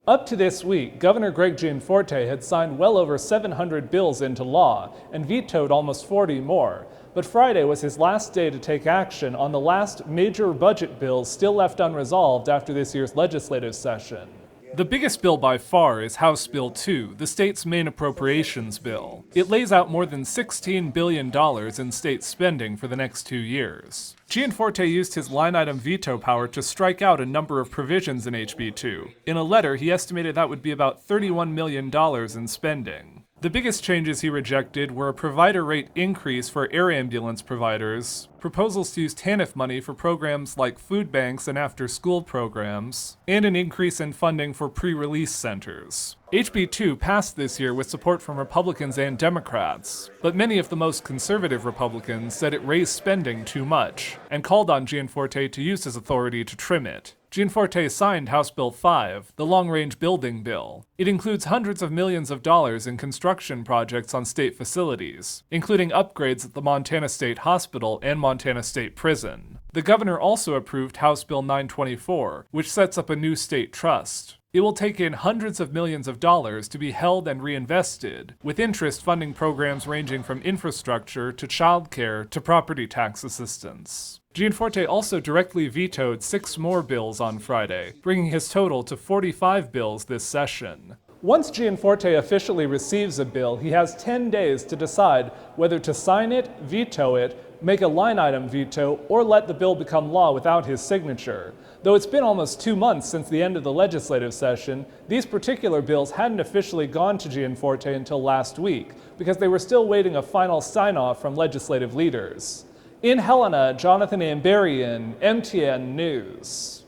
Up to this week, Governor Greg Gianforte had signed well over 700 bills into law and vetoed almost 40 more. But Friday was his last day to take action on the last major budget bills still left unresolved after this year's legislative session. The biggest bill by far is House Bill 2, the state's main appropriations bill. It lays out more than $16 billion in state spending for the next 2 years. Gianforte used his line-item veto power to strike out a number of provisions in HB 2. In a letter, he estimated that would be about $31 million in spending. The biggest changes he rejected were a provider rate increase for air ambulance providers, proposals to use TANF money for programs like food banks and after-school programs, and an increase in funding for pre-release centers. HB 2 passed this year with support from Republicans and Democrats, but many of the most conservative Republicans said it raised spending too much, and called on Gianforte to use his authority to trim it. Gianforte signed House Bill 5, the long-range building bill. It includes hundreds of millions of dollars in construction projects on state facilities, including upgrades at the Montana State Hospital and Montana State Prison. The governor also approved House Bill 924, which sets up a new state trust. It will take in hundreds of millions of dollars to be held and reinvested, with interest funding programs ranging from infrastructure to childcare to property tax assistance. Gianforte also directly vetoed 6 more bills on Friday, bringing his total to 45 bills this session. Once Gianforte officially receives a bill, he has 10 days to decide whether to sign it, veto it, make a line-item veto, or let the bill become law without his signature. Though it's been almost 2 months since the end of the legislative session, these particular bills hadn't officially gone to Gianforte until last week, because they were still waiting a final sign-off from legislative leaders. In Helena, Jonathan Amberian, MTN News.